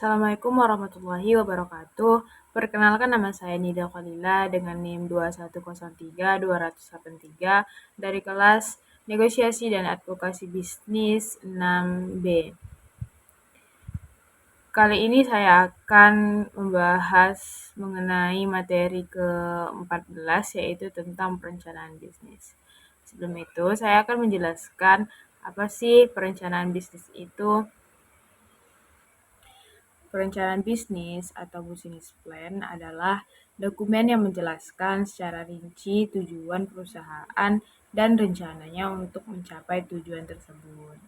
Assalamualaikum warahmatullahi wabarakatuh. Perkenalkan, nama saya Nida Khalila dengan NIM 2103283 dari kelas Negosiasi dan Advokasi Bisnis 6B. Kali ini saya akan membahas mengenai materi ke-14, yaitu tentang perencanaan bisnis. Sebelum itu, saya akan menjelaskan apa sih perencanaan bisnis itu. Perencanaan bisnis atau business plan adalah dokumen yang menjelaskan secara rinci tujuan perusahaan dan rencananya untuk mencapai tujuan tersebut.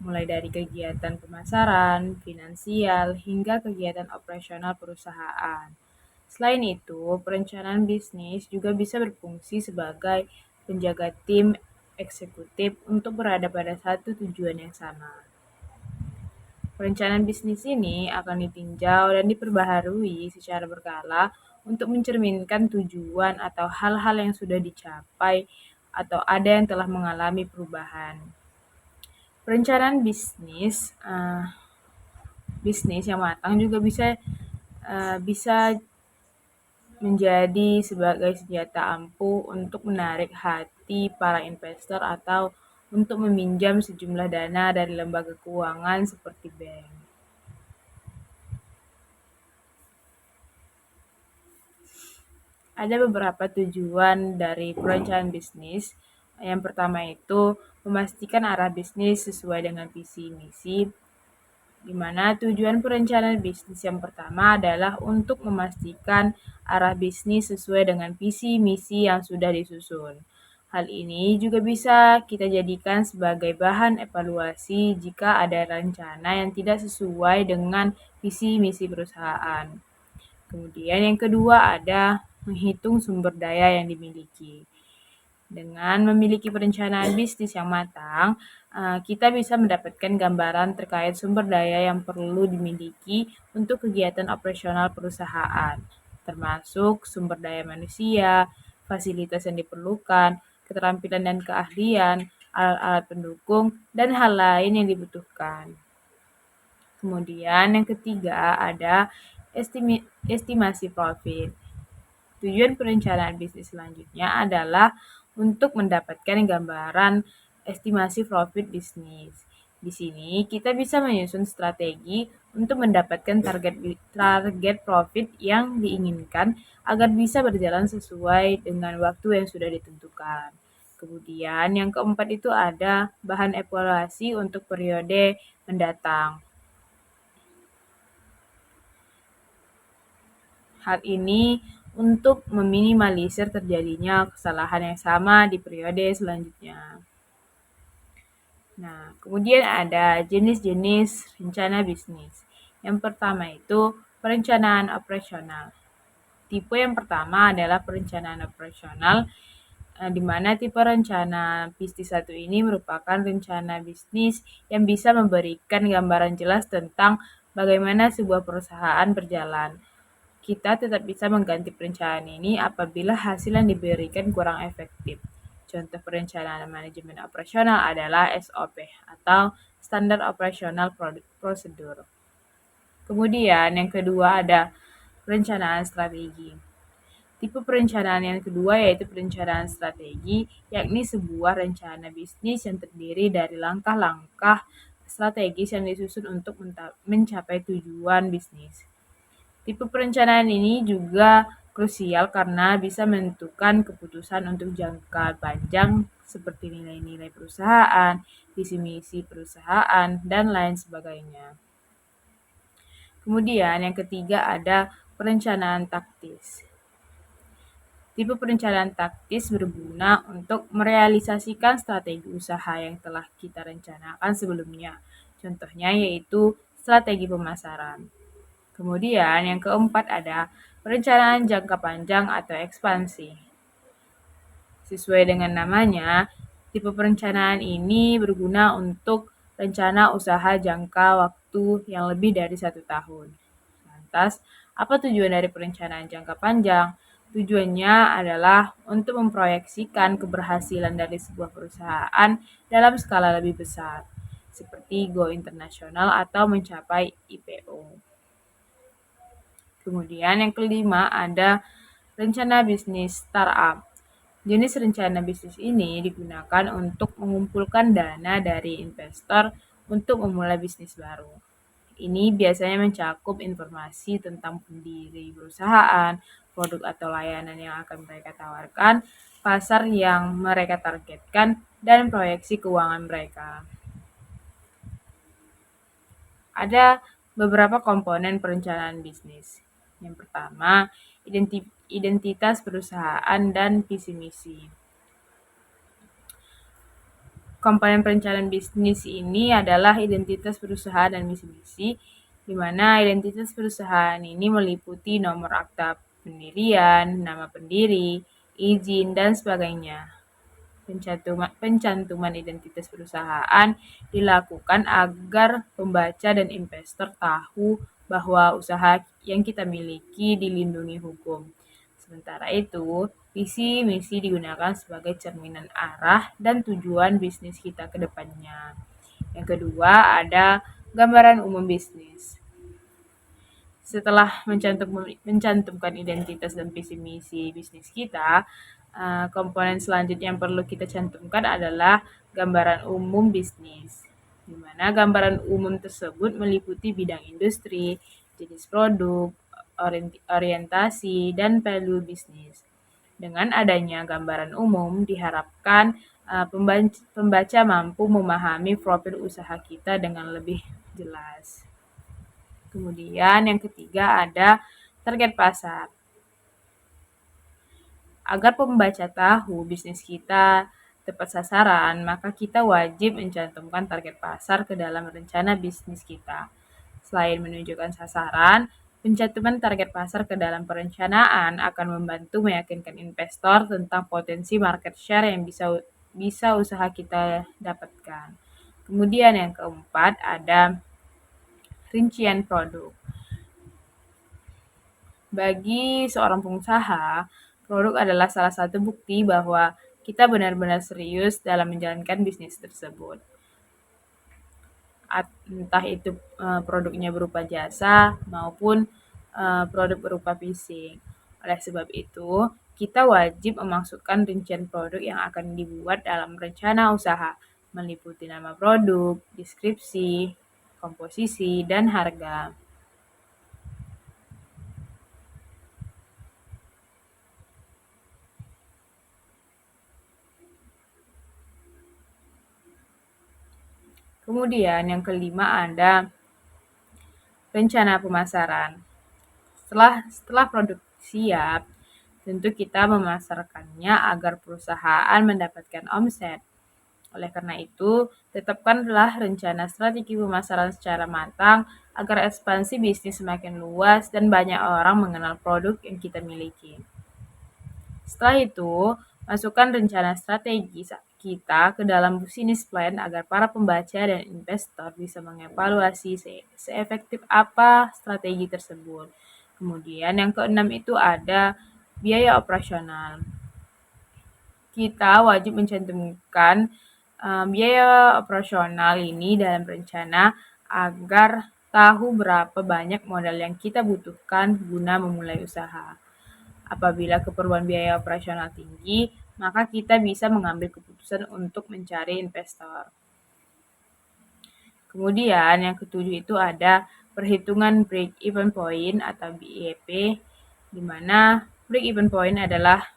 Mulai dari kegiatan pemasaran, finansial, hingga kegiatan operasional perusahaan. Selain itu, perencanaan bisnis juga bisa berfungsi sebagai penjaga tim eksekutif untuk berada pada satu tujuan yang sama. Perencanaan bisnis ini akan ditinjau dan diperbaharui secara berkala untuk mencerminkan tujuan atau hal-hal yang sudah dicapai atau ada yang telah mengalami perubahan. Perencanaan bisnis yang matang juga bisa menjadi sebagai senjata ampuh untuk menarik hati para investor atau untuk meminjam sejumlah dana dari lembaga keuangan seperti bank. Ada beberapa tujuan dari perencanaan bisnis. Yang pertama itu memastikan arah bisnis sesuai dengan visi misi, di mana tujuan perencanaan bisnis yang pertama adalah untuk memastikan arah bisnis sesuai dengan visi misi yang sudah disusun. Hal ini juga bisa kita jadikan sebagai bahan evaluasi jika ada rencana yang tidak sesuai dengan visi misi perusahaan. Kemudian yang kedua ada menghitung sumber daya yang dimiliki. Dengan memiliki perencanaan bisnis yang matang, kita bisa mendapatkan gambaran terkait sumber daya yang perlu dimiliki untuk kegiatan operasional perusahaan, termasuk sumber daya manusia, fasilitas yang diperlukan, keterampilan dan keahlian, alat-alat pendukung, dan hal lain yang dibutuhkan. Kemudian yang ketiga ada estimasi profit. Tujuan perencanaan bisnis selanjutnya adalah untuk mendapatkan gambaran estimasi profit bisnis. Di sini kita bisa menyusun strategi untuk mendapatkan target profit yang diinginkan agar bisa berjalan sesuai dengan waktu yang sudah ditentukan. Kemudian yang keempat itu ada bahan evaluasi untuk periode mendatang. Hal ini untuk meminimalisir terjadinya kesalahan yang sama di periode selanjutnya. Nah, kemudian ada jenis-jenis rencana bisnis. Yang pertama itu perencanaan operasional. Tipe yang pertama adalah perencanaan operasional, di mana tipe rencana bisnis satu ini merupakan rencana bisnis yang bisa memberikan gambaran jelas tentang bagaimana sebuah perusahaan berjalan. Kita tetap bisa mengganti perencanaan ini apabila hasil yang diberikan kurang efektif. Contoh perencanaan manajemen operasional adalah SOP atau Standard Operational Procedure. Kemudian yang kedua ada perencanaan strategi. Tipe perencanaan yang kedua yaitu perencanaan strategi, yakni sebuah rencana bisnis yang terdiri dari langkah-langkah strategis yang disusun untuk mencapai tujuan bisnis. Tipe perencanaan ini juga krusial karena bisa menentukan keputusan untuk jangka panjang seperti nilai-nilai perusahaan, visi misi perusahaan, dan lain sebagainya. Kemudian yang ketiga ada perencanaan taktis. Tipe perencanaan taktis berguna untuk merealisasikan strategi usaha yang telah kita rencanakan sebelumnya. Contohnya yaitu strategi pemasaran. Kemudian yang keempat ada perencanaan jangka panjang atau ekspansi. Sesuai dengan namanya, tipe perencanaan ini berguna untuk rencana usaha jangka waktu yang lebih dari 1 tahun. Lantas, apa tujuan dari perencanaan jangka panjang? Tujuannya adalah untuk memproyeksikan keberhasilan dari sebuah perusahaan dalam skala lebih besar, seperti go internasional atau mencapai IPO. Kemudian yang kelima ada rencana bisnis startup. Jenis rencana bisnis ini digunakan untuk mengumpulkan dana dari investor untuk memulai bisnis baru. Ini biasanya mencakup informasi tentang pendiri perusahaan, produk atau layanan yang akan mereka tawarkan, pasar yang mereka targetkan, dan proyeksi keuangan mereka. Ada beberapa komponen perencanaan bisnis. Yang pertama, identitas perusahaan dan visi misi. Komponen perencanaan bisnis ini adalah identitas perusahaan dan misi misi, di mana identitas perusahaan ini meliputi nomor akta pendirian, nama pendiri, izin, dan sebagainya. Pencantuman identitas perusahaan dilakukan agar pembaca dan investor tahu bahwa usaha yang kita miliki dilindungi hukum. Sementara itu, visi misi digunakan sebagai cerminan arah dan tujuan bisnis kita ke depannya. Yang kedua, ada gambaran umum bisnis. Setelah mencantumkan identitas dan visi misi bisnis kita, komponen selanjutnya yang perlu kita cantumkan adalah gambaran umum bisnis, di mana gambaran umum tersebut meliputi bidang industri, jenis produk, orientasi, dan value bisnis. Dengan adanya gambaran umum, diharapkan pembaca mampu memahami profil usaha kita dengan lebih jelas. Kemudian yang ketiga ada target pasar. Agar pembaca tahu bisnis kita tepat sasaran, maka kita wajib mencantumkan target pasar ke dalam rencana bisnis kita. Selain menunjukkan sasaran, pencantuman target pasar ke dalam perencanaan akan membantu meyakinkan investor tentang potensi market share yang bisa usaha kita dapatkan. Kemudian yang keempat ada rincian produk. Bagi seorang pengusaha, produk adalah salah satu bukti bahwa kita benar-benar serius dalam menjalankan bisnis tersebut. Entah itu produknya berupa jasa maupun produk berupa fisik. Oleh sebab itu, kita wajib memasukkan rincian produk yang akan dibuat dalam rencana usaha, meliputi nama produk, deskripsi, komposisi, dan harga. Kemudian yang kelima ada rencana pemasaran. Setelah produk siap, tentu kita memasarkannya agar perusahaan mendapatkan omset. Oleh karena itu, tetapkanlah rencana strategi pemasaran secara matang agar ekspansi bisnis semakin luas dan banyak orang mengenal produk yang kita miliki. Setelah itu, masukkan rencana strategi kita ke dalam business plan agar para pembaca dan investor bisa mengevaluasi seefektif apa strategi tersebut. Kemudian yang keenam itu ada biaya operasional. Kita wajib mencantumkan biaya operasional ini dalam rencana agar tahu berapa banyak modal yang kita butuhkan guna memulai usaha. Apabila keperluan biaya operasional tinggi, maka kita bisa mengambil keputusan untuk mencari investor. Kemudian yang ketujuh itu ada perhitungan break-even point atau BEP, di mana break-even point adalah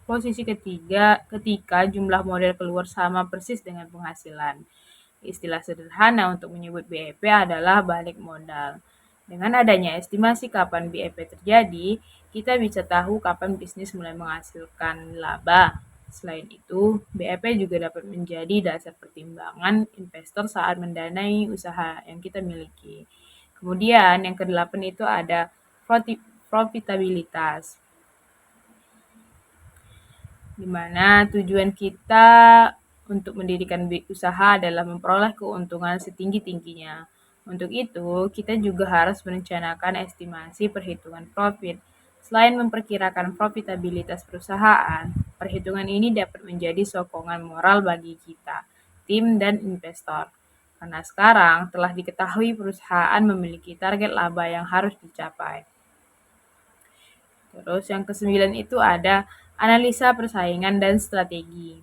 posisi ketika jumlah modal keluar sama persis dengan penghasilan. Istilah sederhana untuk menyebut BEP adalah balik modal. Dengan adanya estimasi kapan BEP terjadi, kita bisa tahu kapan bisnis mulai menghasilkan laba. Selain itu, BEP juga dapat menjadi dasar pertimbangan investor saat mendanai usaha yang kita miliki. Kemudian yang kedelapan itu ada profitabilitas, di mana tujuan kita untuk mendirikan usaha adalah memperoleh keuntungan setinggi-tingginya. Untuk itu, kita juga harus merencanakan estimasi perhitungan profit. Selain memperkirakan profitabilitas perusahaan, perhitungan ini dapat menjadi sokongan moral bagi kita, tim, dan investor. Karena sekarang telah diketahui perusahaan memiliki target laba yang harus dicapai. Terus yang kesembilan itu ada analisa persaingan dan strategi.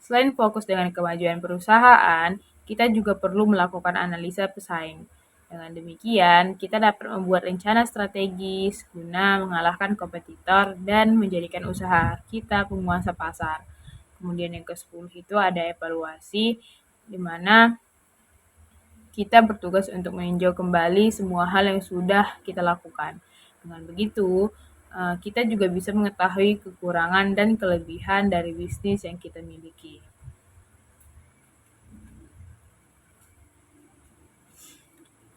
Selain fokus dengan kemajuan perusahaan, kita juga perlu melakukan analisa pesaing. Dengan demikian, kita dapat membuat rencana strategis guna mengalahkan kompetitor dan menjadikan usaha kita penguasa pasar. Kemudian yang ke-10 itu ada evaluasi, di mana kita bertugas untuk meninjau kembali semua hal yang sudah kita lakukan. Dengan begitu, kita juga bisa mengetahui kekurangan dan kelebihan dari bisnis yang kita miliki.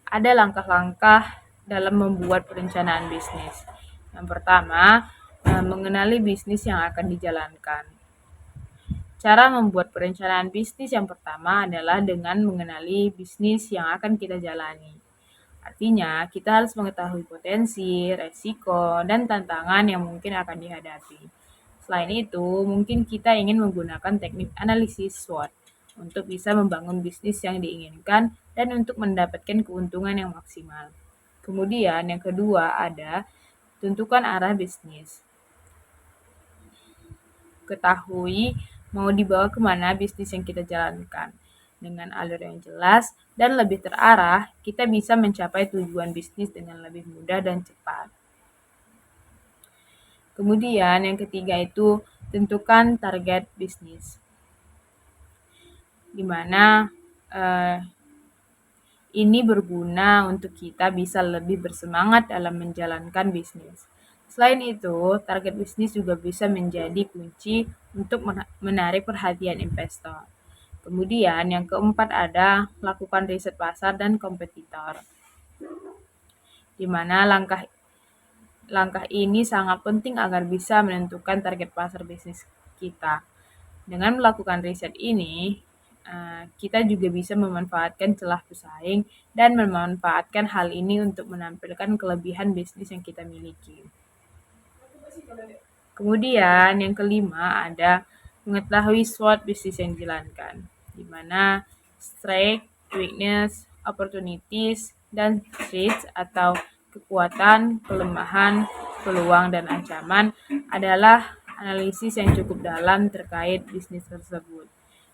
Ada langkah-langkah dalam membuat perencanaan bisnis. Yang pertama, mengenali bisnis yang akan dijalankan. Cara membuat perencanaan bisnis yang pertama adalah dengan mengenali bisnis yang akan kita jalani. Artinya, kita harus mengetahui potensi, resiko, dan tantangan yang mungkin akan dihadapi. Selain itu, mungkin kita ingin menggunakan teknik analisis SWOT untuk bisa membangun bisnis yang diinginkan dan untuk mendapatkan keuntungan yang maksimal. Kemudian yang kedua ada tentukan arah bisnis. Ketahui mau dibawa kemana bisnis yang kita jalankan. Dengan alur yang jelas dan lebih terarah, kita bisa mencapai tujuan bisnis dengan lebih mudah dan cepat. Kemudian yang ketiga itu tentukan target bisnis. Di mana ini berguna untuk kita bisa lebih bersemangat dalam menjalankan bisnis. Selain itu, target bisnis juga bisa menjadi kunci untuk menarik perhatian investor. Kemudian yang keempat ada lakukan riset pasar dan kompetitor. Di mana langkah ini sangat penting agar bisa menentukan target pasar bisnis kita. Dengan melakukan riset ini, kita juga bisa memanfaatkan celah pesaing dan memanfaatkan hal ini untuk menampilkan kelebihan bisnis yang kita miliki. Kemudian yang kelima ada mengetahui SWOT bisnis yang dijalankan, di mana strength, weakness, opportunities, dan threats atau kekuatan, kelemahan, peluang, dan ancaman adalah analisis yang cukup dalam terkait bisnis tersebut.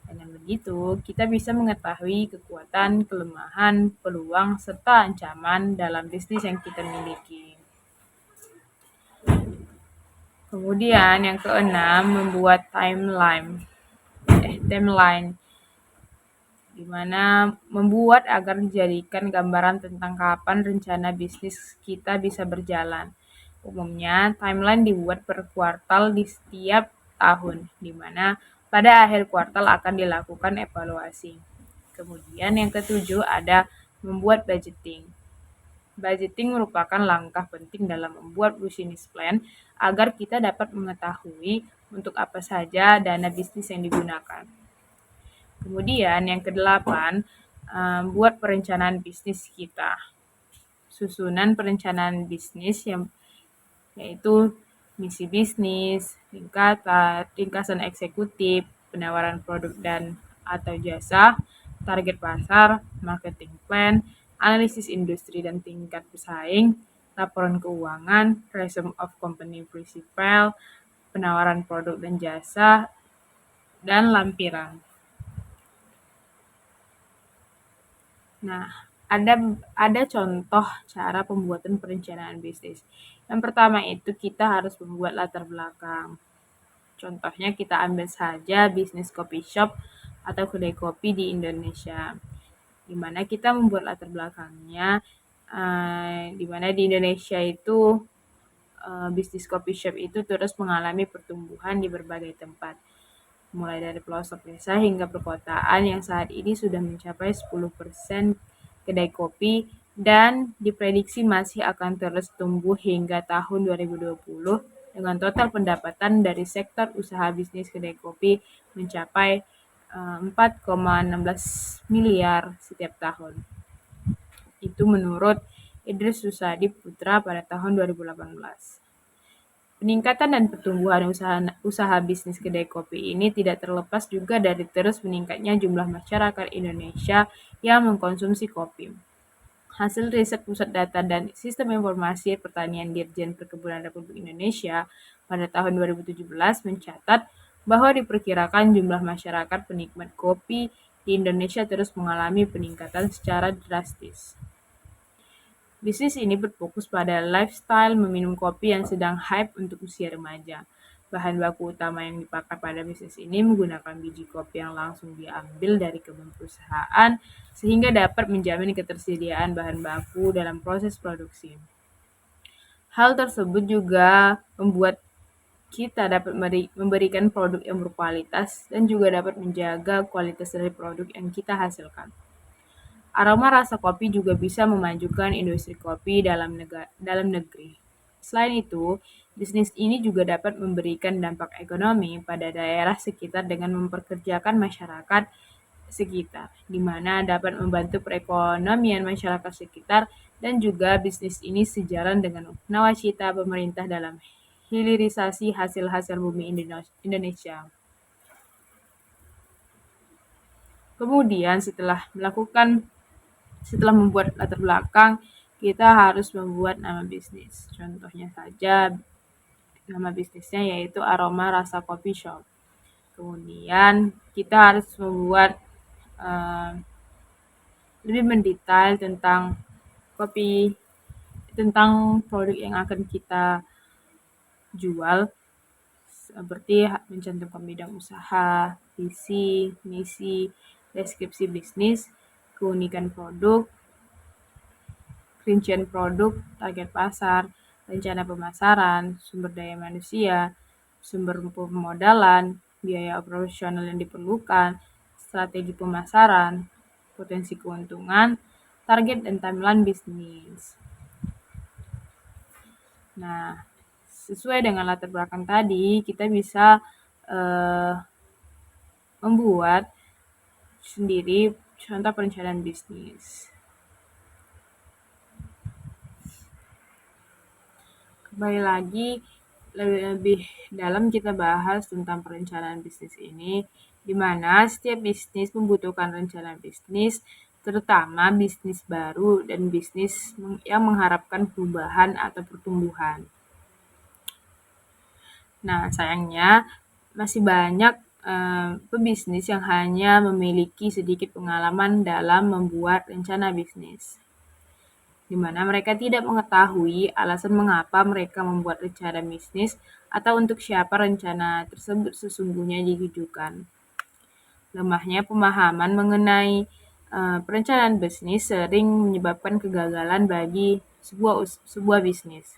Dengan begitu, kita bisa mengetahui kekuatan, kelemahan, peluang, serta ancaman dalam bisnis yang kita miliki. Kemudian yang keenam, membuat timeline, di mana membuat agar dijadikan gambaran tentang kapan rencana bisnis kita bisa berjalan. Umumnya, timeline dibuat per kuartal di setiap tahun, di mana pada akhir kuartal akan dilakukan evaluasi. Kemudian yang ketujuh ada membuat budgeting. Budgeting merupakan langkah penting dalam membuat business plan agar kita dapat mengetahui untuk apa saja dana bisnis yang digunakan. Kemudian yang kedelapan, buat perencanaan bisnis kita. Susunan perencanaan bisnis yaitu misi bisnis, ringkasan eksekutif, penawaran produk dan atau jasa, target pasar, marketing plan, analisis industri dan tingkat pesaing, laporan keuangan, resume of company principal, penawaran produk dan jasa, dan lampiran. Nah, ada contoh cara pembuatan perencanaan bisnis. Yang pertama itu kita harus membuat latar belakang. Contohnya kita ambil saja bisnis coffee shop atau kedai kopi di Indonesia. Di mana kita membuat latar belakangnya, di mana di Indonesia itu bisnis coffee shop itu terus mengalami pertumbuhan di berbagai tempat. Mulai dari pelosok desa hingga perkotaan yang saat ini sudah mencapai 10% kedai kopi dan diprediksi masih akan terus tumbuh hingga tahun 2020 dengan total pendapatan dari sektor usaha bisnis kedai kopi mencapai 4,16 miliar setiap tahun. Itu menurut Idris Susadi Putra pada tahun 2018. Peningkatan dan pertumbuhan usaha bisnis kedai kopi ini tidak terlepas juga dari terus meningkatnya jumlah masyarakat Indonesia yang mengkonsumsi kopi. Hasil riset Pusat Data dan Sistem Informasi Pertanian Dirjen Perkebunan Republik Indonesia pada tahun 2017 mencatat bahwa diperkirakan jumlah masyarakat penikmat kopi di Indonesia terus mengalami peningkatan secara drastis. Bisnis ini berfokus pada lifestyle meminum kopi yang sedang hype untuk usia remaja. Bahan baku utama yang dipakai pada bisnis ini menggunakan biji kopi yang langsung diambil dari kebun perusahaan sehingga dapat menjamin ketersediaan bahan baku dalam proses produksi. Hal tersebut juga membuat kita dapat memberikan produk yang berkualitas dan juga dapat menjaga kualitas dari produk yang kita hasilkan. Aroma rasa kopi juga bisa memajukan industri kopi dalam negeri. Selain itu, bisnis ini juga dapat memberikan dampak ekonomi pada daerah sekitar dengan memperkerjakan masyarakat sekitar, di mana dapat membantu perekonomian masyarakat sekitar dan juga bisnis ini sejalan dengan nawacita pemerintah dalam hilirisasi hasil-hasil bumi Indonesia. Kemudian setelah membuat latar belakang, kita harus membuat nama bisnis. Contohnya saja, nama bisnisnya yaitu Aroma Rasa Coffee Shop. Kemudian kita harus membuat lebih mendetail tentang kopi, tentang produk yang akan kita jual, seperti mencantumkan bidang usaha, visi, misi, deskripsi bisnis, keunikan produk, rincian produk, target pasar, rencana pemasaran, sumber daya manusia, sumber pemodalan, biaya operasional yang diperlukan, strategi pemasaran, potensi keuntungan, target dan timeline bisnis. Nah, sesuai dengan latar belakang tadi, kita bisa membuat sendiri contoh perencanaan bisnis. Kembali lagi, lebih dalam kita bahas tentang perencanaan bisnis ini, di mana setiap bisnis membutuhkan rencana bisnis, terutama bisnis baru dan bisnis yang mengharapkan perubahan atau pertumbuhan. Nah, sayangnya masih banyak pebisnis yang hanya memiliki sedikit pengalaman dalam membuat rencana bisnis, di mana mereka tidak mengetahui alasan mengapa mereka membuat rencana bisnis atau untuk siapa rencana tersebut sesungguhnya ditujukan. Lemahnya pemahaman mengenai perencanaan bisnis sering menyebabkan kegagalan bagi sebuah bisnis.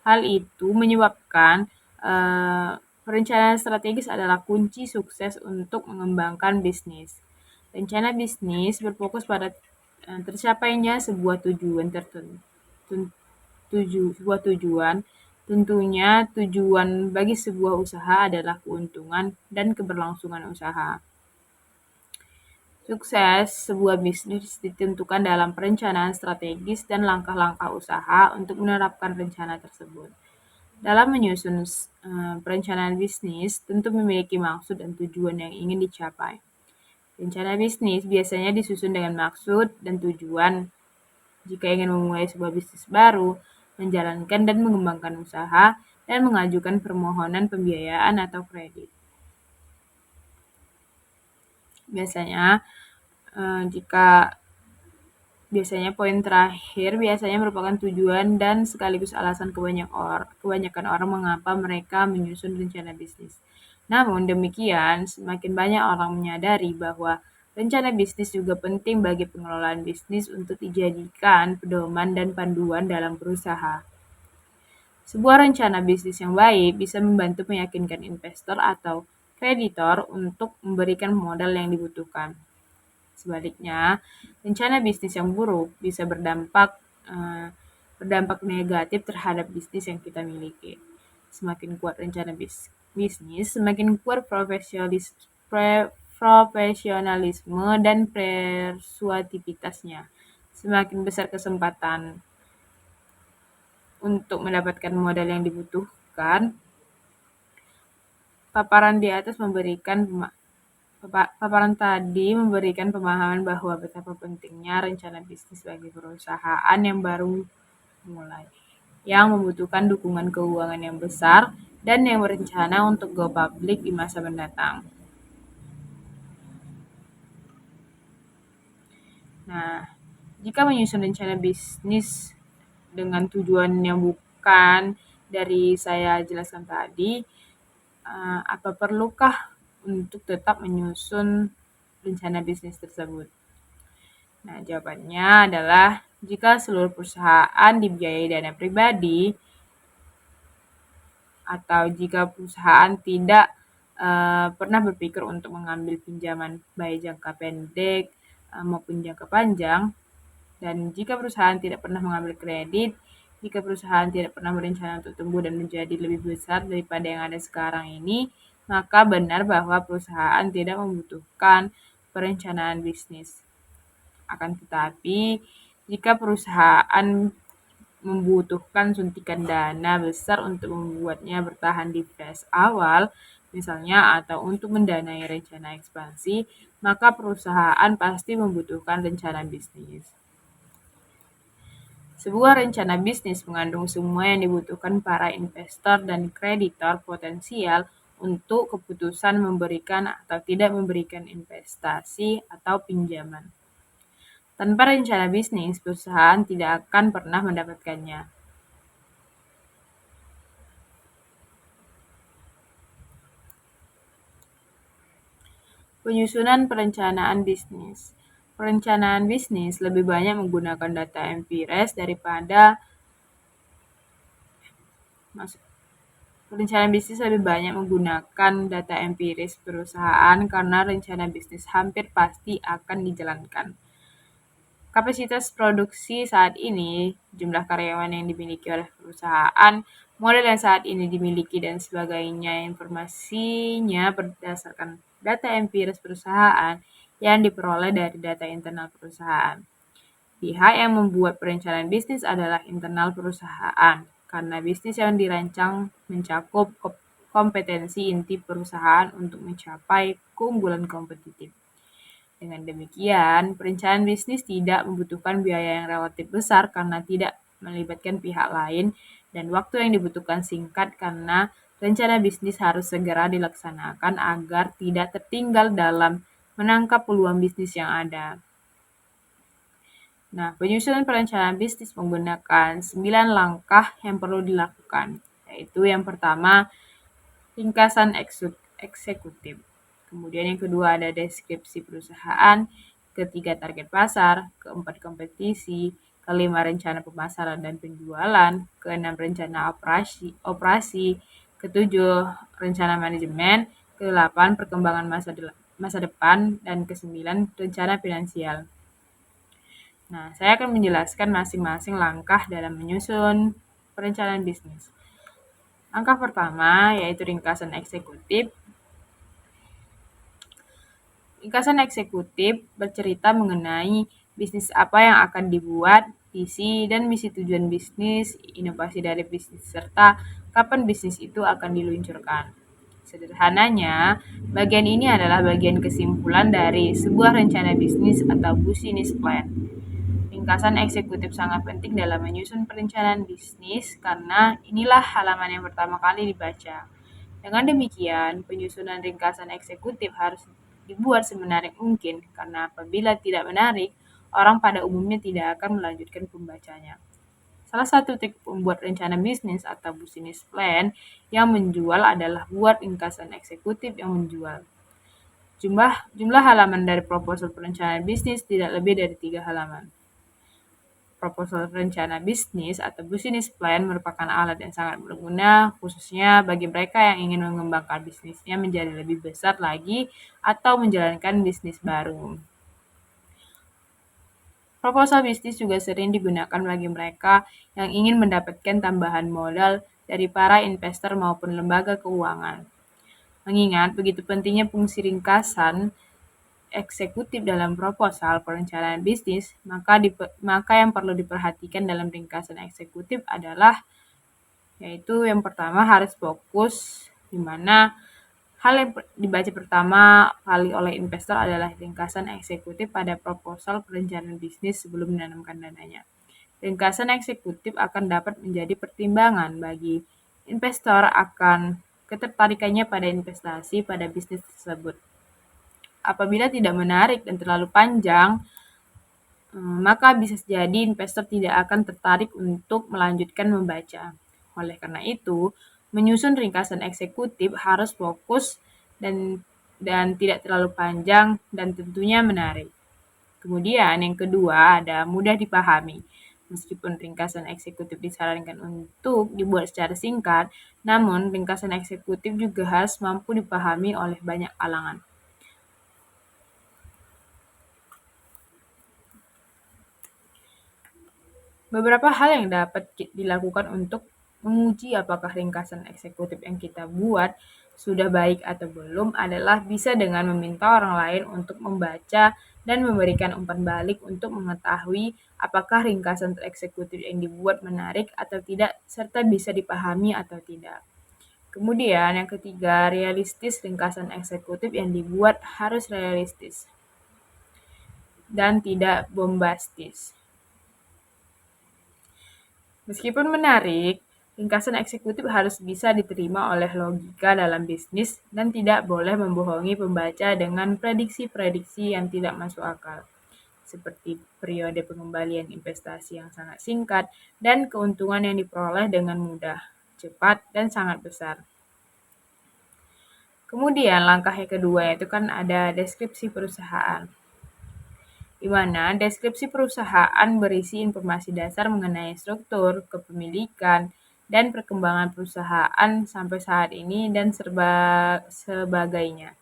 Hal itu menyebabkan perencanaan strategis adalah kunci sukses untuk mengembangkan bisnis. Rencana bisnis berfokus pada tercapainya sebuah tujuan tertentu. Tentunya tujuan bagi sebuah usaha adalah keuntungan dan keberlangsungan usaha. Sukses sebuah bisnis ditentukan dalam perencanaan strategis dan langkah-langkah usaha untuk menerapkan rencana tersebut. Dalam menyusun perencanaan bisnis, tentu memiliki maksud dan tujuan yang ingin dicapai. Rencana bisnis biasanya disusun dengan maksud dan tujuan jika ingin memulai sebuah bisnis baru, menjalankan dan mengembangkan usaha, dan mengajukan permohonan pembiayaan atau kredit. Biasanya poin terakhir biasanya merupakan tujuan dan sekaligus alasan kebanyakan orang mengapa mereka menyusun rencana bisnis. Namun demikian, semakin banyak orang menyadari bahwa rencana bisnis juga penting bagi pengelolaan bisnis untuk dijadikan pedoman dan panduan dalam berusaha. Sebuah rencana bisnis yang baik bisa membantu meyakinkan investor atau kreditor untuk memberikan modal yang dibutuhkan. Sebaliknya, rencana bisnis yang buruk bisa berdampak negatif terhadap bisnis yang kita miliki. Semakin kuat rencana bisnis, semakin kuat profesionalisme dan persuasivitasnya. Semakin besar kesempatan untuk mendapatkan modal yang dibutuhkan. Paparan di atas memberikan Paparan tadi memberikan pemahaman bahwa betapa pentingnya rencana bisnis bagi perusahaan yang baru mulai, yang membutuhkan dukungan keuangan yang besar dan yang berencana untuk go public di masa mendatang. Nah, jika menyusun rencana bisnis dengan tujuan yang bukan dari saya jelaskan tadi, apa perlukah untuk tetap menyusun rencana bisnis tersebut? Nah, jawabannya adalah jika seluruh perusahaan dibiayai dana pribadi atau jika perusahaan tidak pernah berpikir untuk mengambil pinjaman baik jangka pendek maupun jangka panjang, dan jika perusahaan tidak pernah mengambil kredit, jika perusahaan tidak pernah berencana untuk tumbuh dan menjadi lebih besar daripada yang ada sekarang ini, maka benar bahwa perusahaan tidak membutuhkan perencanaan bisnis. Akan tetapi, jika perusahaan membutuhkan suntikan dana besar untuk membuatnya bertahan di fase awal, misalnya, atau untuk mendanai rencana ekspansi, maka perusahaan pasti membutuhkan rencana bisnis. Sebuah rencana bisnis mengandung semua yang dibutuhkan para investor dan kreditor potensial untuk keputusan memberikan atau tidak memberikan investasi atau pinjaman. Tanpa rencana bisnis, perusahaan tidak akan pernah mendapatkannya. Penyusunan perencanaan bisnis. Perencanaan bisnis lebih banyak menggunakan data empiris daripada Perencanaan bisnis lebih banyak menggunakan data empiris perusahaan karena rencana bisnis hampir pasti akan dijalankan. Kapasitas produksi saat ini, jumlah karyawan yang dimiliki oleh perusahaan, model yang saat ini dimiliki dan sebagainya, informasinya berdasarkan data empiris perusahaan yang diperoleh dari data internal perusahaan. Pihak yang membuat perencanaan bisnis adalah internal perusahaan, karena bisnis yang dirancang mencakup kompetensi inti perusahaan untuk mencapai keunggulan kompetitif. Dengan demikian, perencanaan bisnis tidak membutuhkan biaya yang relatif besar karena tidak melibatkan pihak lain, dan waktu yang dibutuhkan singkat karena rencana bisnis harus segera dilaksanakan agar tidak tertinggal dalam menangkap peluang bisnis yang ada. Nah, penyusunan perencanaan bisnis menggunakan 9 langkah yang perlu dilakukan, yaitu yang pertama, ringkasan eksekutif. Kemudian yang kedua ada deskripsi perusahaan, ketiga target pasar, keempat kompetisi, kelima rencana pemasaran dan penjualan, keenam rencana operasi, ketujuh rencana manajemen, kedelapan perkembangan masa depan, dan kesembilan rencana finansial. Nah, saya akan menjelaskan masing-masing langkah dalam menyusun perencanaan bisnis. Langkah pertama yaitu ringkasan eksekutif. Ringkasan eksekutif bercerita mengenai bisnis apa yang akan dibuat, visi dan misi tujuan bisnis, inovasi dari bisnis, serta kapan bisnis itu akan diluncurkan. Sederhananya, bagian ini adalah bagian kesimpulan dari sebuah rencana bisnis atau business plan. Ringkasan eksekutif sangat penting dalam menyusun perencanaan bisnis karena inilah halaman yang pertama kali dibaca. Dengan demikian, penyusunan ringkasan eksekutif harus dibuat semenarik mungkin karena apabila tidak menarik, orang pada umumnya tidak akan melanjutkan pembacanya. Salah satu trik membuat rencana bisnis atau business plan yang menjual adalah buat ringkasan eksekutif yang menjual. Jumlah halaman dari proposal perencanaan bisnis tidak lebih dari 3 halaman. Proposal rencana bisnis atau business plan merupakan alat yang sangat berguna khususnya bagi mereka yang ingin mengembangkan bisnisnya menjadi lebih besar lagi atau menjalankan bisnis baru. Proposal bisnis juga sering digunakan bagi mereka yang ingin mendapatkan tambahan modal dari para investor maupun lembaga keuangan. Mengingat begitu pentingnya fungsi ringkasan eksekutif dalam proposal perencanaan bisnis, maka yang perlu diperhatikan dalam ringkasan eksekutif adalah yaitu yang pertama harus fokus, di mana Hal yang dibaca pertama kali oleh investor adalah ringkasan eksekutif pada proposal perencanaan bisnis sebelum menanamkan dananya. Ringkasan eksekutif akan dapat menjadi pertimbangan bagi investor akan ketertarikannya pada investasi pada bisnis tersebut. Apabila tidak menarik dan terlalu panjang, maka bisa jadi investor tidak akan tertarik untuk melanjutkan membaca. Oleh karena itu, menyusun ringkasan eksekutif harus fokus dan tidak terlalu panjang dan tentunya menarik. Kemudian yang kedua ada mudah dipahami. Meskipun ringkasan eksekutif disarankan untuk dibuat secara singkat, namun ringkasan eksekutif juga harus mampu dipahami oleh banyak kalangan. Beberapa hal yang dapat dilakukan untuk menguji apakah ringkasan eksekutif yang kita buat sudah baik atau belum adalah bisa dengan meminta orang lain untuk membaca dan memberikan umpan balik untuk mengetahui apakah ringkasan eksekutif yang dibuat menarik atau tidak serta bisa dipahami atau tidak. Kemudian yang ketiga, realistis. Ringkasan eksekutif yang dibuat harus realistis dan tidak bombastis. Meskipun menarik, ringkasan eksekutif harus bisa diterima oleh logika dalam bisnis dan tidak boleh membohongi pembaca dengan prediksi-prediksi yang tidak masuk akal, seperti periode pengembalian investasi yang sangat singkat dan keuntungan yang diperoleh dengan mudah, cepat, dan sangat besar. Kemudian langkah yang kedua yaitu kan ada deskripsi perusahaan, di mana deskripsi perusahaan berisi informasi dasar mengenai struktur, kepemilikan, dan perkembangan perusahaan sampai saat ini dan sebagainya.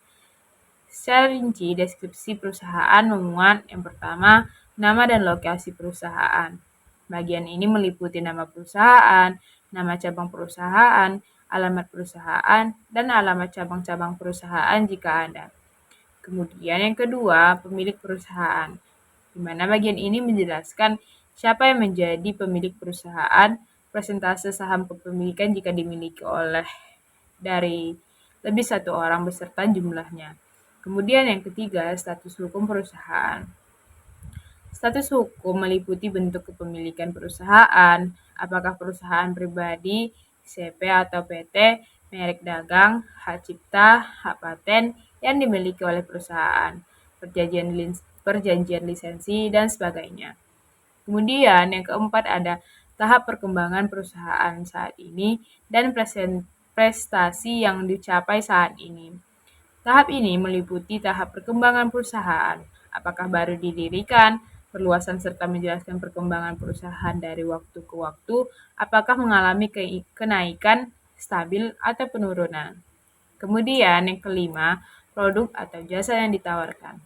Secara rinci, deskripsi perusahaan memuat yang pertama, nama dan lokasi perusahaan. Bagian ini meliputi nama perusahaan, nama cabang perusahaan, alamat perusahaan, dan alamat cabang-cabang perusahaan jika ada. Kemudian yang kedua, pemilik perusahaan, di mana bagian ini menjelaskan siapa yang menjadi pemilik perusahaan, persentase saham kepemilikan jika dimiliki oleh dari lebih satu orang beserta jumlahnya. Kemudian yang ketiga, status hukum perusahaan. Status hukum meliputi bentuk kepemilikan perusahaan, apakah perusahaan pribadi, CP atau PT, merek dagang, hak cipta, hak paten yang dimiliki oleh perusahaan, perjanjian lisensi, dan sebagainya. Kemudian yang keempat ada tahap perkembangan perusahaan saat ini dan prestasi yang dicapai saat ini. Tahap ini meliputi tahap perkembangan perusahaan, apakah baru didirikan, perluasan serta menjelaskan perkembangan perusahaan dari waktu ke waktu, apakah mengalami kenaikan, stabil, atau penurunan. Kemudian yang kelima, produk atau jasa yang ditawarkan.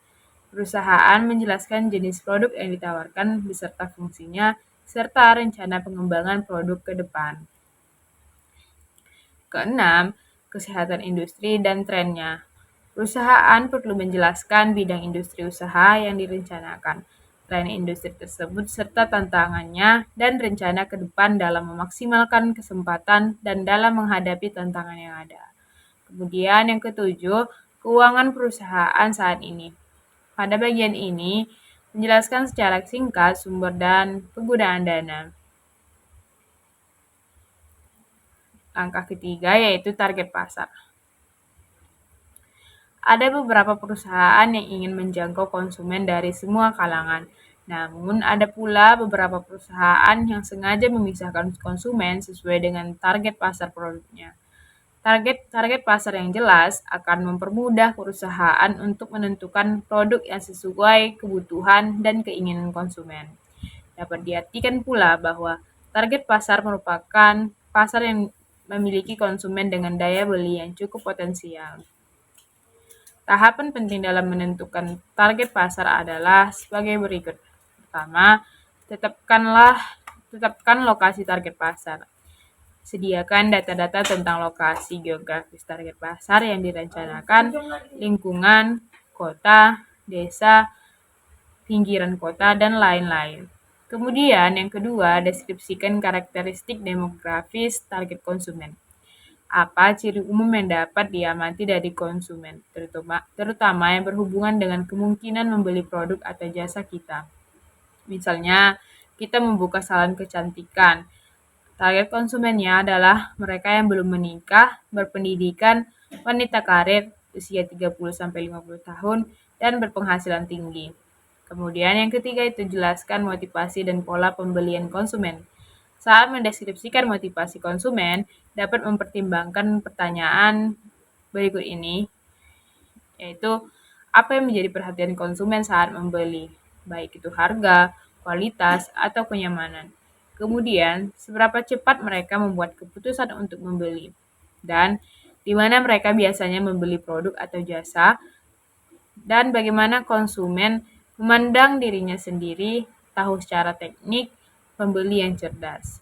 Perusahaan menjelaskan jenis produk yang ditawarkan beserta fungsinya, serta rencana pengembangan produk ke depan. Keenam, kesehatan industri dan trennya. Perusahaan perlu menjelaskan bidang industri usaha yang direncanakan, tren industri tersebut serta tantangannya dan rencana ke depan dalam memaksimalkan kesempatan dan dalam menghadapi tantangan yang ada. Kemudian yang ketujuh, keuangan perusahaan saat ini. Pada bagian ini, menjelaskan secara singkat sumber dan penggunaan dana. Langkah ketiga yaitu target pasar. Ada beberapa perusahaan yang ingin menjangkau konsumen dari semua kalangan. Namun, ada pula beberapa perusahaan yang sengaja memisahkan konsumen sesuai dengan target pasar produknya. Target pasar yang jelas akan mempermudah perusahaan untuk menentukan produk yang sesuai kebutuhan dan keinginan konsumen. Dapat diartikan pula bahwa target pasar merupakan pasar yang memiliki konsumen dengan daya beli yang cukup potensial. Tahapan penting dalam menentukan target pasar adalah sebagai berikut. Pertama, tetapkan lokasi target pasar. Sediakan data-data tentang lokasi geografis target pasar yang direncanakan, lingkungan, kota, desa, pinggiran kota, dan lain-lain. Kemudian yang kedua, deskripsikan karakteristik demografis target konsumen. Apa ciri umum yang dapat diamati dari konsumen, terutama yang berhubungan dengan kemungkinan membeli produk atau jasa kita. Misalnya, kita membuka salon kecantikan. Target konsumennya adalah mereka yang belum menikah, berpendidikan, wanita karir, usia 30-50 tahun, dan berpenghasilan tinggi. Kemudian yang ketiga itu jelaskan motivasi dan pola pembelian konsumen. Saat mendeskripsikan motivasi konsumen, dapat mempertimbangkan pertanyaan berikut ini, yaitu apa yang menjadi perhatian konsumen saat membeli, baik itu harga, kualitas, atau kenyamanan. Kemudian, seberapa cepat mereka membuat keputusan untuk membeli, dan di mana mereka biasanya membeli produk atau jasa, dan bagaimana konsumen memandang dirinya sendiri, tahu secara teknik, pembeli yang cerdas.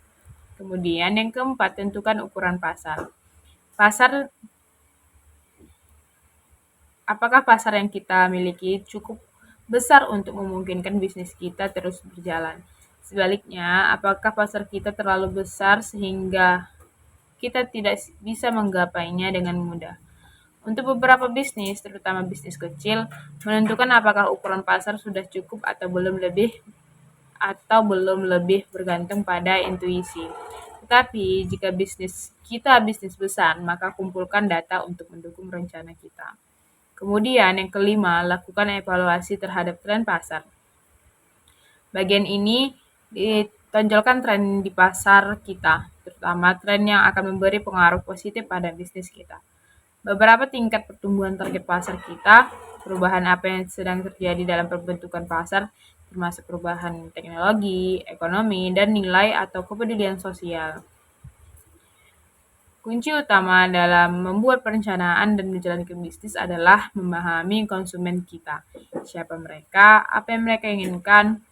Kemudian yang keempat, tentukan ukuran pasar. Pasar Apakah pasar yang kita miliki cukup besar untuk memungkinkan bisnis kita terus berjalan? Sebaliknya, apakah pasar kita terlalu besar sehingga kita tidak bisa menggapainya dengan mudah? Untuk beberapa bisnis, terutama bisnis kecil, menentukan apakah ukuran pasar sudah cukup atau belum lebih bergantung pada intuisi. Tetapi jika bisnis kita bisnis besar, maka kumpulkan data untuk mendukung rencana kita. Kemudian yang kelima, lakukan evaluasi terhadap tren pasar. Bagian ini ditonjolkan tren di pasar kita, terutama tren yang akan memberi pengaruh positif pada bisnis kita. Beberapa tingkat pertumbuhan target pasar kita, perubahan apa yang sedang terjadi dalam pembentukan pasar, termasuk perubahan teknologi, ekonomi, dan nilai atau kepedulian sosial. Kunci utama dalam membuat perencanaan dan menjalankan bisnis adalah memahami konsumen kita. Siapa mereka, apa yang mereka inginkan,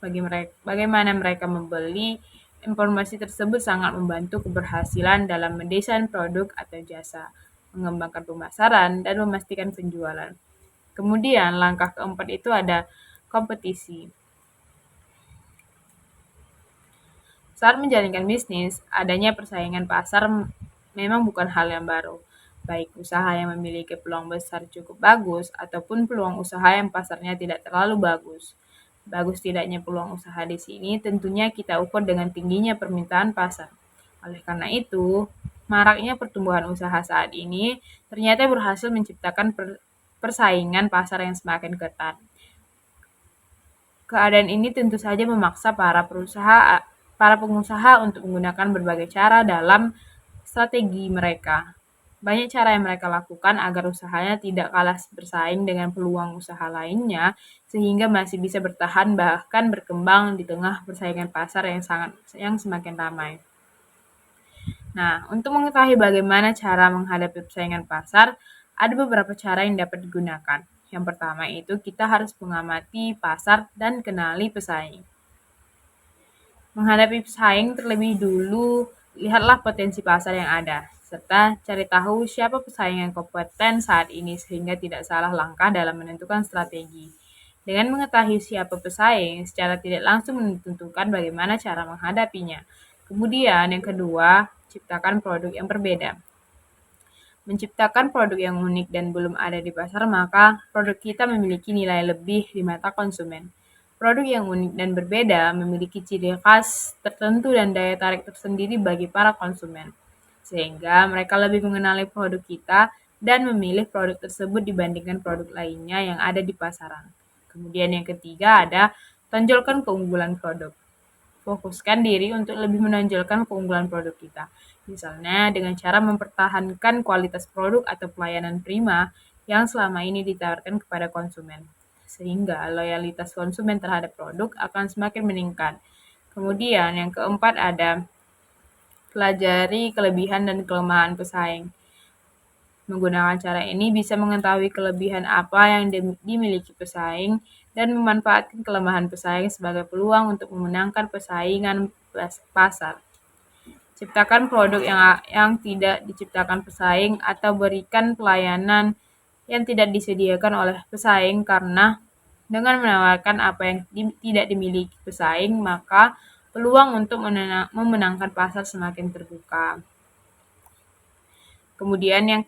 bagaimana mereka membeli. Informasi tersebut sangat membantu keberhasilan dalam mendesain produk atau jasa, mengembangkan pemasaran, dan memastikan penjualan. Kemudian langkah keempat itu ada kompetisi. Saat menjalankan bisnis, adanya persaingan pasar memang bukan hal yang baru. Baik usaha yang memiliki peluang besar cukup bagus ataupun peluang usaha yang pasarnya tidak terlalu bagus. Bagus tidaknya peluang usaha di sini tentunya kita ukur dengan tingginya permintaan pasar. Oleh karena itu, maraknya pertumbuhan usaha saat ini ternyata berhasil menciptakan persaingan pasar yang semakin ketat. Keadaan ini tentu saja memaksa para pengusaha untuk menggunakan berbagai cara dalam strategi mereka. Banyak cara yang mereka lakukan agar usahanya tidak kalah bersaing dengan peluang usaha lainnya, sehingga masih bisa bertahan bahkan berkembang di tengah persaingan pasar yang semakin ramai. Nah, untuk mengetahui bagaimana cara menghadapi persaingan pasar, ada beberapa cara yang dapat digunakan. Yang pertama itu kita harus mengamati pasar dan kenali pesaing. Menghadapi pesaing terlebih dulu, lihatlah potensi pasar yang ada, serta cari tahu siapa pesaing yang kompeten saat ini sehingga tidak salah langkah dalam menentukan strategi. Dengan mengetahui siapa pesaing, secara tidak langsung menentukan bagaimana cara menghadapinya. Kemudian yang kedua, ciptakan produk yang berbeda. Menciptakan produk yang unik dan belum ada di pasar, maka produk kita memiliki nilai lebih di mata konsumen. Produk yang unik dan berbeda memiliki ciri khas tertentu dan daya tarik tersendiri bagi para konsumen, sehingga mereka lebih mengenali produk kita dan memilih produk tersebut dibandingkan produk lainnya yang ada di pasaran. Kemudian yang ketiga ada tonjolkan keunggulan produk. Fokuskan diri untuk lebih menonjolkan keunggulan produk kita. Misalnya dengan cara mempertahankan kualitas produk atau pelayanan prima yang selama ini ditawarkan kepada konsumen. Sehingga loyalitas konsumen terhadap produk akan semakin meningkat. Kemudian yang keempat ada pelajari kelebihan dan kelemahan pesaing. Menggunakan cara ini bisa mengetahui kelebihan apa yang dimiliki pesaing dan memanfaatkan kelemahan pesaing sebagai peluang untuk memenangkan persaingan pasar. Ciptakan produk yang tidak diciptakan pesaing atau berikan pelayanan yang tidak disediakan oleh pesaing, karena dengan menawarkan apa yang tidak dimiliki pesaing, maka peluang untuk memenangkan pasar semakin terbuka. Kemudian yang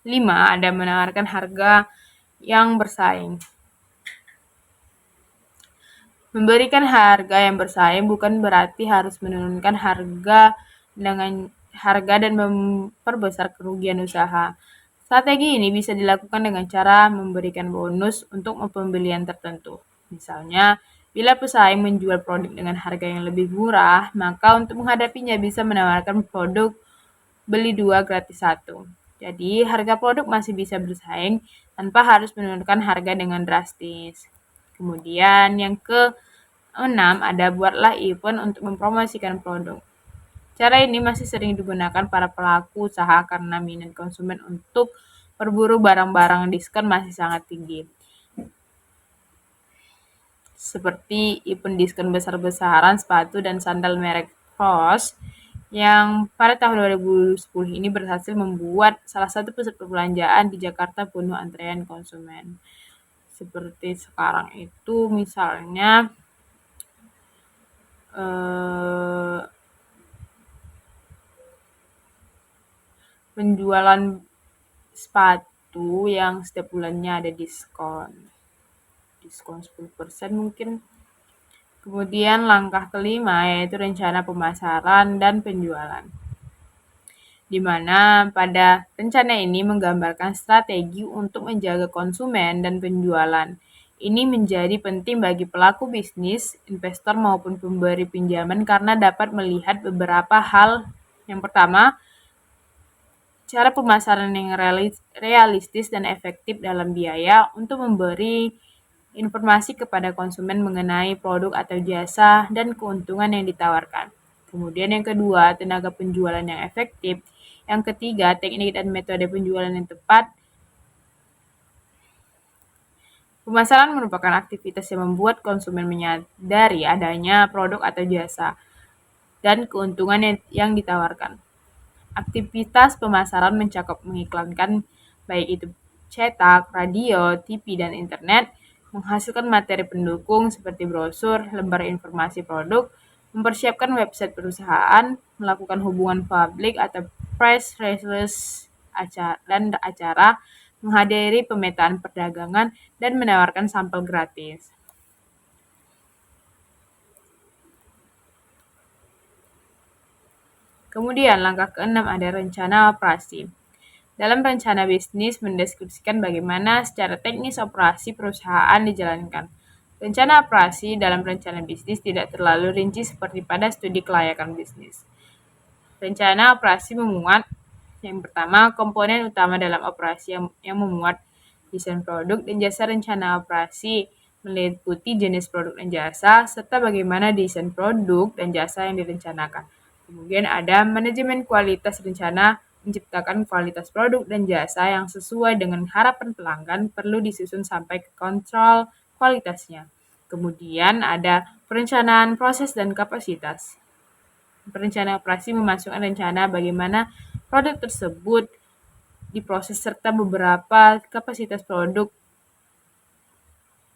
kelima ada menawarkan harga yang bersaing. Memberikan harga yang bersaing bukan berarti harus menurunkan harga dan memperbesar kerugian usaha. Strategi ini bisa dilakukan dengan cara memberikan bonus untuk pembelian tertentu. Misalnya, bila pesaing menjual produk dengan harga yang lebih murah, maka untuk menghadapinya bisa menawarkan produk beli 2 gratis 1. Jadi, harga produk masih bisa bersaing tanpa harus menurunkan harga dengan drastis. Kemudian yang ke-6 ada buatlah event untuk mempromosikan produk. Cara ini masih sering digunakan para pelaku usaha karena minat konsumen untuk berburu barang-barang diskon masih sangat tinggi. Seperti event diskon besar-besaran sepatu dan sandal merek Cross yang pada tahun 2010 ini berhasil membuat salah satu pusat perbelanjaan di Jakarta penuh antrean konsumen. Seperti sekarang itu misalnya penjualan sepatu yang setiap bulannya ada diskon 10% mungkin. Kemudian langkah kelima yaitu rencana pemasaran dan penjualan, di mana pada rencana ini menggambarkan strategi untuk menjaga konsumen dan penjualan. Ini menjadi penting bagi pelaku bisnis, investor maupun pemberi pinjaman karena dapat melihat beberapa hal. Yang pertama, cara pemasaran yang realistis dan efektif dalam biaya untuk memberi informasi kepada konsumen mengenai produk atau jasa dan keuntungan yang ditawarkan. Kemudian yang kedua, tenaga penjualan yang efektif. Yang ketiga, teknik dan metode penjualan yang tepat. Pemasaran merupakan aktivitas yang membuat konsumen menyadari adanya produk atau jasa dan keuntungan yang ditawarkan. Aktivitas pemasaran mencakup mengiklankan baik itu cetak, radio, TV, dan internet, menghasilkan materi pendukung seperti brosur, lembar informasi produk, mempersiapkan website perusahaan, melakukan hubungan publik atau press release dan acara, menghadiri pemetaan perdagangan, dan menawarkan sampel gratis. Kemudian langkah ke-6 ada rencana operasi. Dalam rencana bisnis mendeskripsikan bagaimana secara teknis operasi perusahaan dijalankan. Rencana operasi dalam rencana bisnis tidak terlalu rinci seperti pada studi kelayakan bisnis. Rencana operasi memuat yang pertama, komponen utama dalam operasi yang memuat desain produk dan jasa. Rencana operasi meliputi jenis produk dan jasa, serta bagaimana desain produk dan jasa yang direncanakan. Kemudian ada manajemen kualitas. Rencana menciptakan kualitas produk dan jasa yang sesuai dengan harapan pelanggan perlu disusun sampai ke kontrol kualitasnya. Kemudian ada perencanaan proses dan kapasitas. Perencanaan operasi memasukkan rencana bagaimana produk tersebut diproses serta beberapa kapasitas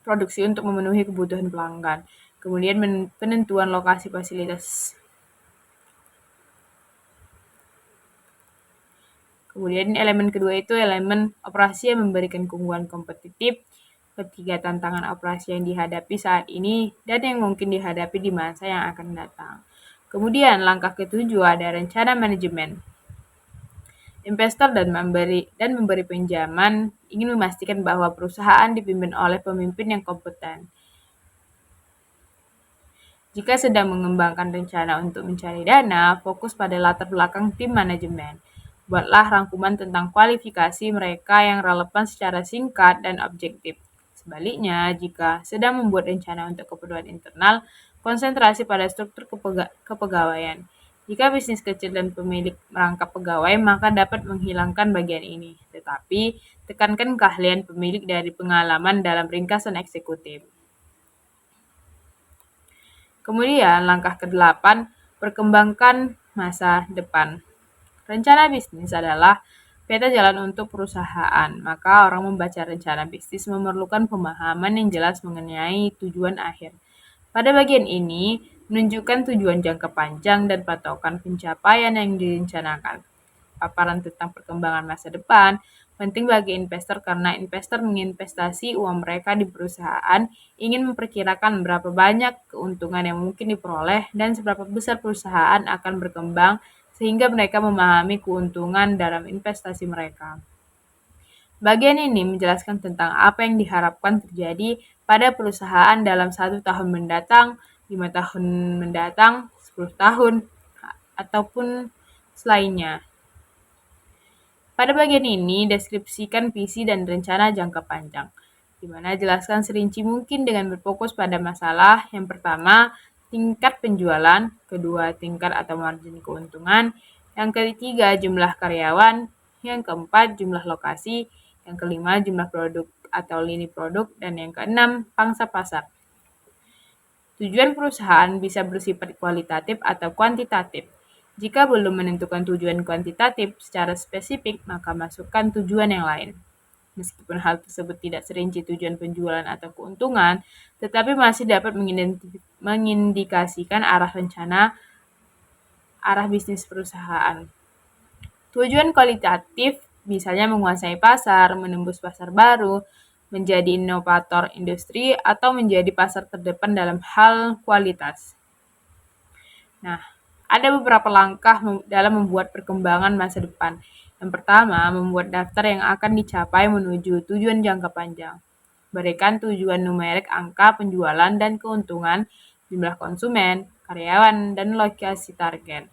produksi untuk memenuhi kebutuhan pelanggan. Kemudian penentuan lokasi fasilitas. Kemudian elemen kedua itu elemen operasi yang memberikan keunggulan kompetitif. Ketiga, tantangan operasi yang dihadapi saat ini dan yang mungkin dihadapi di masa yang akan datang. Kemudian langkah ketujuh ada rencana manajemen. Investor dan memberi pinjaman ingin memastikan bahwa perusahaan dipimpin oleh pemimpin yang kompeten. Jika sedang mengembangkan rencana untuk mencari dana, fokus pada latar belakang tim manajemen. Buatlah rangkuman tentang kualifikasi mereka yang relevan secara singkat dan objektif. Sebaliknya, jika sedang membuat rencana untuk keperluan internal, konsentrasi pada struktur kepegawaian. Jika bisnis kecil dan pemilik merangkap pegawai, maka dapat menghilangkan bagian ini. Tetapi, tekankan keahlian pemilik dari pengalaman dalam ringkasan eksekutif. Kemudian, langkah ke-8, perkembangkan masa depan. Rencana bisnis adalah peta jalan untuk perusahaan, maka orang membaca rencana bisnis memerlukan pemahaman yang jelas mengenai tujuan akhir. Pada bagian ini, menunjukkan tujuan jangka panjang dan patokan pencapaian yang direncanakan. Paparan tentang perkembangan masa depan penting bagi investor karena investor menginvestasi uang mereka di perusahaan, ingin memperkirakan berapa banyak keuntungan yang mungkin diperoleh dan seberapa besar perusahaan akan berkembang sehingga mereka memahami keuntungan dalam investasi mereka. Bagian ini menjelaskan tentang apa yang diharapkan terjadi pada perusahaan dalam 1 tahun mendatang, 5 tahun mendatang, 10 tahun, ataupun selainnya. Pada bagian ini, deskripsikan visi dan rencana jangka panjang, di mana jelaskan serinci mungkin dengan berfokus pada masalah. Yang pertama, tingkat penjualan, kedua, tingkat atau margin keuntungan, yang ketiga, jumlah karyawan, yang keempat, jumlah lokasi, yang kelima, jumlah produk atau lini produk, dan yang keenam, pangsa pasar. Tujuan perusahaan bisa bersifat kualitatif atau kuantitatif. Jika belum menentukan tujuan kuantitatif secara spesifik, maka masukkan tujuan yang lain. Meskipun hal tersebut tidak serinci tujuan penjualan atau keuntungan, tetapi masih dapat mengindikasikan arah bisnis perusahaan. Tujuan kualitatif misalnya menguasai pasar, menembus pasar baru, menjadi inovator industri, atau menjadi pasar terdepan dalam hal kualitas. Nah, ada beberapa langkah dalam membuat perkembangan masa depan. Yang pertama, membuat daftar yang akan dicapai menuju tujuan jangka panjang. Berikan tujuan numerik angka penjualan dan keuntungan, jumlah konsumen, karyawan, dan lokasi target.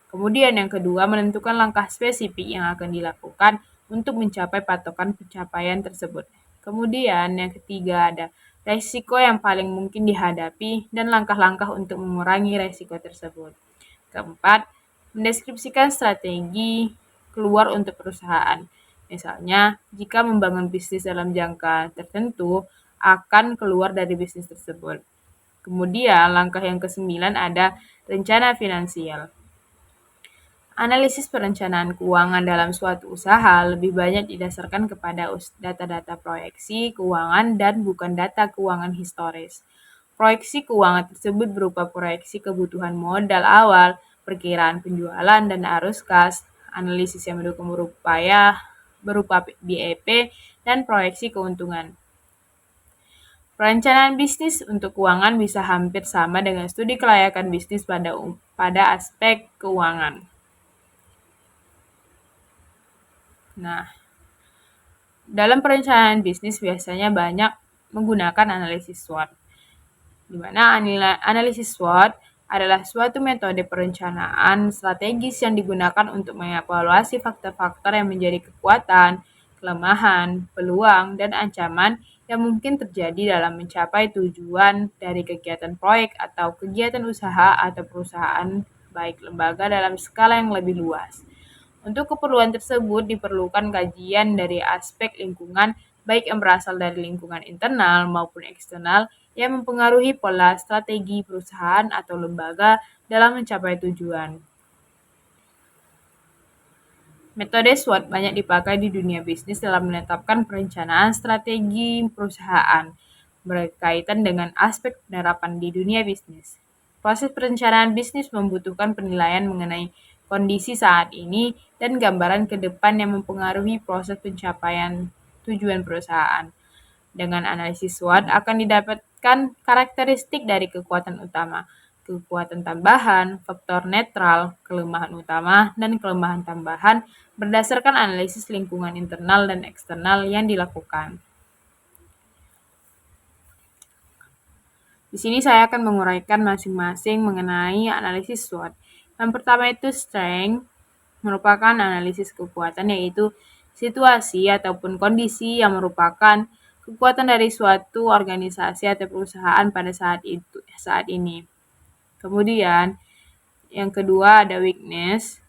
Kemudian yang kedua, menentukan langkah spesifik yang akan dilakukan untuk mencapai patokan pencapaian tersebut. Kemudian yang ketiga ada resiko yang paling mungkin dihadapi dan langkah-langkah untuk mengurangi resiko tersebut. Keempat, mendeskripsikan strategi keluar untuk perusahaan. Misalnya, jika membangun bisnis dalam jangka tertentu, akan keluar dari bisnis tersebut. Kemudian, langkah yang ke-9 ada rencana finansial. Analisis perencanaan keuangan dalam suatu usaha lebih banyak didasarkan kepada data-data proyeksi keuangan dan bukan data keuangan historis. Proyeksi keuangan tersebut berupa proyeksi kebutuhan modal awal, perkiraan penjualan dan arus kas, analisis yang mendukung berupa BEP, dan proyeksi keuntungan. Perencanaan bisnis untuk keuangan bisa hampir sama dengan studi kelayakan bisnis pada aspek keuangan. Nah, dalam perencanaan bisnis biasanya banyak menggunakan analisis SWOT, di mana analisis SWOT adalah suatu metode perencanaan strategis yang digunakan untuk mengevaluasi faktor-faktor yang menjadi kekuatan, kelemahan, peluang, dan ancaman yang mungkin terjadi dalam mencapai tujuan dari kegiatan proyek atau kegiatan usaha atau perusahaan, baik lembaga dalam skala yang lebih luas. Untuk keperluan tersebut diperlukan kajian dari aspek lingkungan, baik yang berasal dari lingkungan internal maupun eksternal, yang mempengaruhi pola strategi perusahaan atau lembaga dalam mencapai tujuan. Metode SWOT banyak dipakai di dunia bisnis dalam menetapkan perencanaan strategi perusahaan berkaitan dengan aspek penerapan di dunia bisnis. Proses perencanaan bisnis membutuhkan penilaian mengenai kondisi saat ini dan gambaran ke depan yang mempengaruhi proses pencapaian tujuan perusahaan. Dengan analisis SWOT akan didapatkan karakteristik dari kekuatan utama, kekuatan tambahan, faktor netral, kelemahan utama, dan kelemahan tambahan berdasarkan analisis lingkungan internal dan eksternal yang dilakukan. Di sini saya akan menguraikan masing-masing mengenai analisis SWOT. Yang pertama itu strength, merupakan analisis kekuatan, yaitu situasi ataupun kondisi yang merupakan kekuatan dari suatu organisasi atau perusahaan pada saat ini. Kemudian yang kedua ada weakness,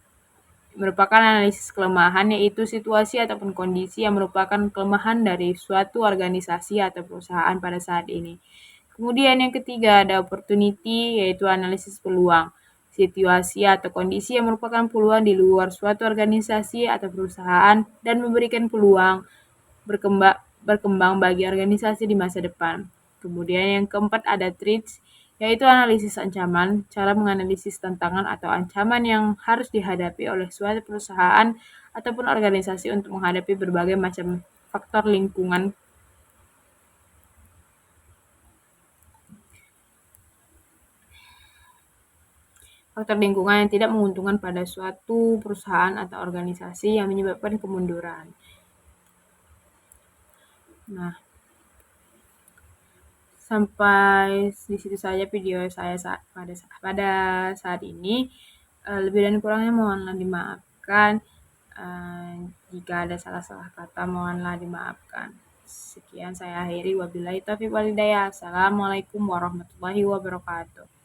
merupakan analisis kelemahan, yaitu situasi ataupun kondisi yang merupakan kelemahan dari suatu organisasi atau perusahaan pada saat ini. Kemudian yang ketiga ada opportunity, yaitu analisis peluang, situasi atau kondisi yang merupakan peluang di luar suatu organisasi atau perusahaan dan memberikan peluang berkembang bagi organisasi di masa depan. Kemudian yang keempat ada threats, yaitu analisis ancaman, cara menganalisis tantangan atau ancaman yang harus dihadapi oleh suatu perusahaan ataupun organisasi untuk menghadapi berbagai macam faktor lingkungan yang tidak menguntungkan pada suatu perusahaan atau organisasi yang menyebabkan kemunduran. Nah, sampai di situ saja video saya pada saat ini. Lebih dan kurangnya mohonlah dimaafkan. Jika ada salah-salah kata mohonlah dimaafkan. Sekian saya akhiri. Wabillahi taufiq wal hidayah. Assalamualaikum warahmatullahi wabarakatuh.